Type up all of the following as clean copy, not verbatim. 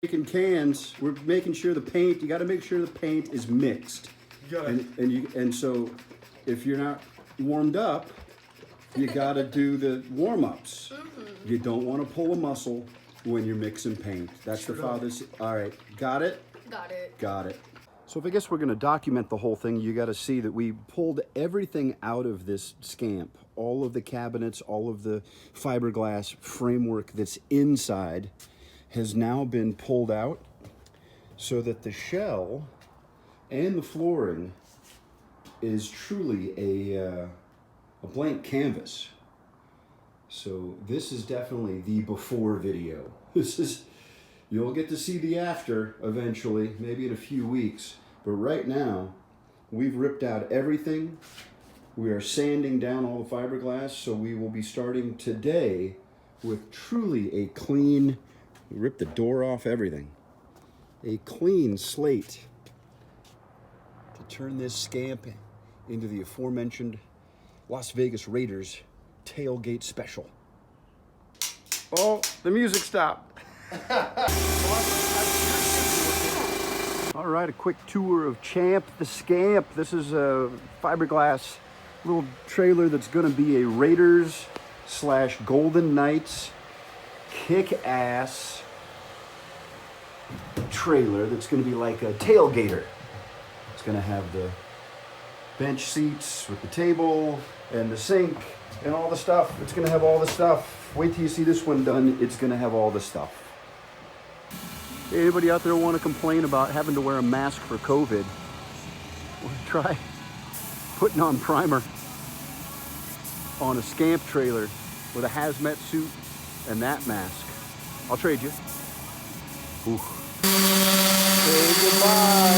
Making cans, we're making sure the paint, you got to make sure the paint is mixed. And so if you're not warmed up, you got to do the warm-ups. You don't want to pull a muscle when you're mixing paint. That's the father's. All right, got it? Got it. Got it. So if I guess we're going to document the whole thing, you got to see that we pulled everything out of this Scamp. All of the cabinets, all of the fiberglass framework that's inside has now been pulled out so that the shell and the flooring is truly a blank canvas. So this is definitely the before video. This is, you'll get to see the after eventually, maybe in a few weeks. But right now, we've ripped out everything. We are sanding down all the fiberglass, so we will be starting today with truly a clean, we ripped the door off, everything. A clean slate to turn this Scamp into the aforementioned Las Vegas Raiders Tailgate Special. Oh, the music stopped. All right, a quick tour of Champ the Scamp. This is a fiberglass little trailer that's gonna be a Raiders / Golden Knights kick-ass trailer that's gonna be like a tailgater. It's gonna have the bench seats with the table and the sink and all the stuff. It's gonna have all the stuff. Wait till you see this one done. It's gonna have all the stuff. Anybody out there want to complain about having to wear a mask for COVID? Or try putting on primer on a Scamp trailer with a hazmat suit and that mask. I'll trade you. Ooh. Say goodbye.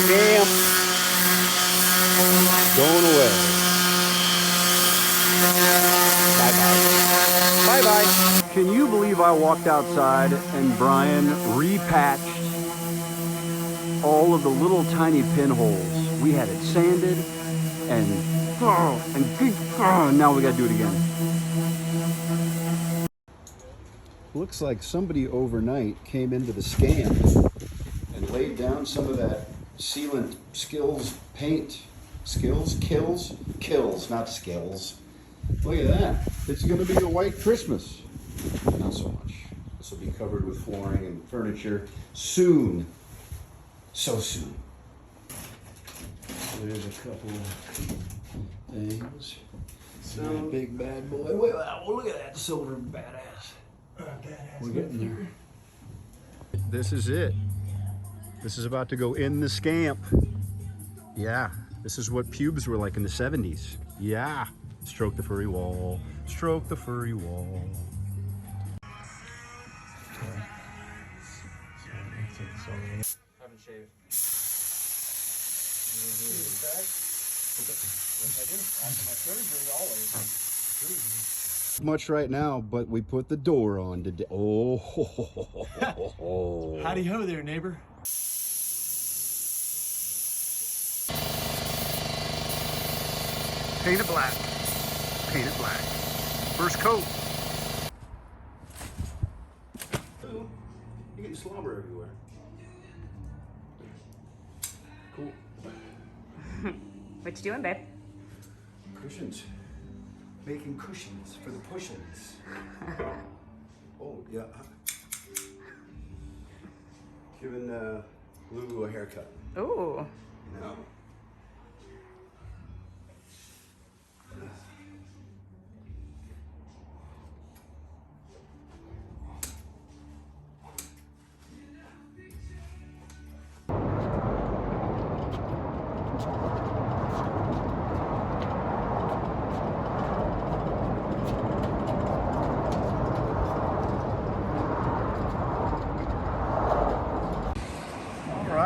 Scamp. Going away. Bye-bye. Bye-bye. Can you believe I walked outside and Brian repatched all of the little tiny pinholes? We had it sanded and now we got to do it again. Looks like somebody overnight came into the Scamp and laid down some of that sealant skills paint. Skills? Kills, not skills. Look at that. It's going to be a white Christmas. Not so much. This will be covered with flooring and furniture soon. So soon. There's a couple things. So big bad boy. Wait, look at that silver badass. We're getting there. This is it. This is about to go in the Scamp. Yeah, this is what pubes were like in the 70s. Yeah. Stroke the furry wall. Stroke the furry wall. Haven't shaved. I do. After my surgery, always. Much right now, but we put the door on today. Oh. Howdy ho there, neighbor. Paint it black. Paint it black. First coat. Oh, you're getting slobber everywhere. Cool. What you doing, babe? Cushions. Making cushions for the pushins. Oh, yeah. Giving Lulu a haircut. Ooh. No.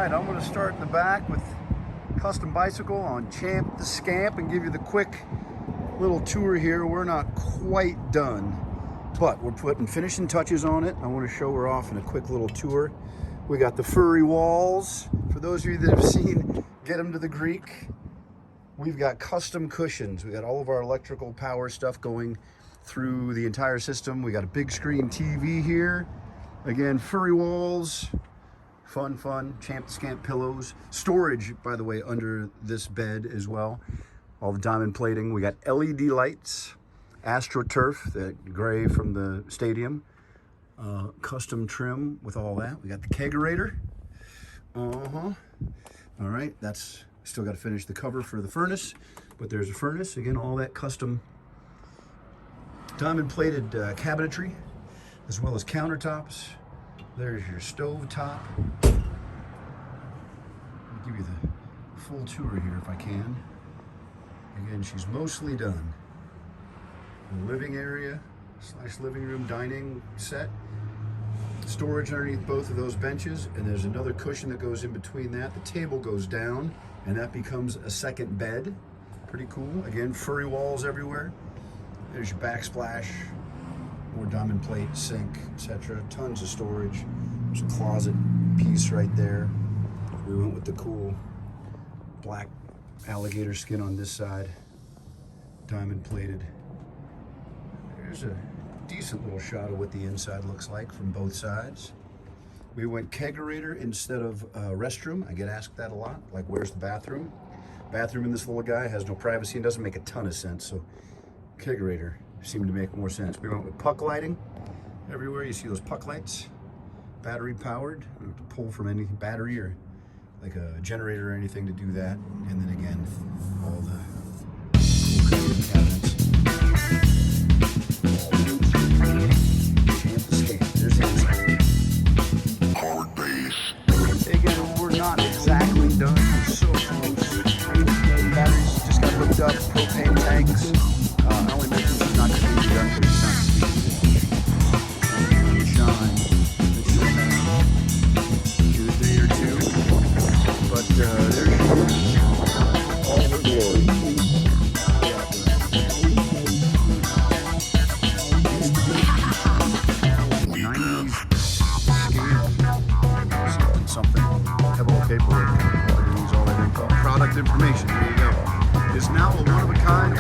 I'm going to start in the back with custom bicycle on Champ the Scamp and give you the quick little tour here. We're not quite done, but we're putting finishing touches on it. I want to show her off in a quick little tour. We got the furry walls. For those of you that have seen Get 'em to the Greek, we've got custom cushions. We got all of our electrical power stuff going through the entire system. We got a big screen TV here. Again, furry walls. Fun. Champ Scamp pillows. Storage, by the way, under this bed as well. All the diamond plating. We got LED lights. AstroTurf, that gray from the stadium. Custom trim with all that. We got the kegerator. All right, that's still got to finish the cover for the furnace, but there's a furnace. Again, all that custom diamond plated cabinetry, as well as countertops. There's your stove top. I'll give you the full tour here if I can. Again, she's mostly done. The living area / living room dining set. Storage underneath both of those benches, and there's another cushion that goes in between that. The table goes down, and that becomes a second bed. Pretty cool. Again, furry walls everywhere. There's your backsplash, more diamond plate, sink, etc. Tons of storage. There's a closet piece right there. We went with the cool black alligator skin on this side, diamond plated. There's a decent little shot of what the inside looks like from both sides. We went kegerator instead of restroom. I get asked that a lot, like where's the bathroom? Bathroom in this little guy has no privacy and doesn't make a ton of sense, so kegerator seemed to make more sense. We went with puck lighting. Everywhere you see those puck lights, battery powered. You don't have to pull from any battery or like a generator or anything to do that. And then again, all the cool cabinets. There's the inside. Hard base. Again, we're not exactly done. We're so close. Batteries just got hooked up. Propane tanks. I only mentioned she's not going to be done because she's not Shawn. Do a day or two. But there she is. All her glory. Paperwork. Use all that info. Product information. There you go. Is now a one-of-a-kind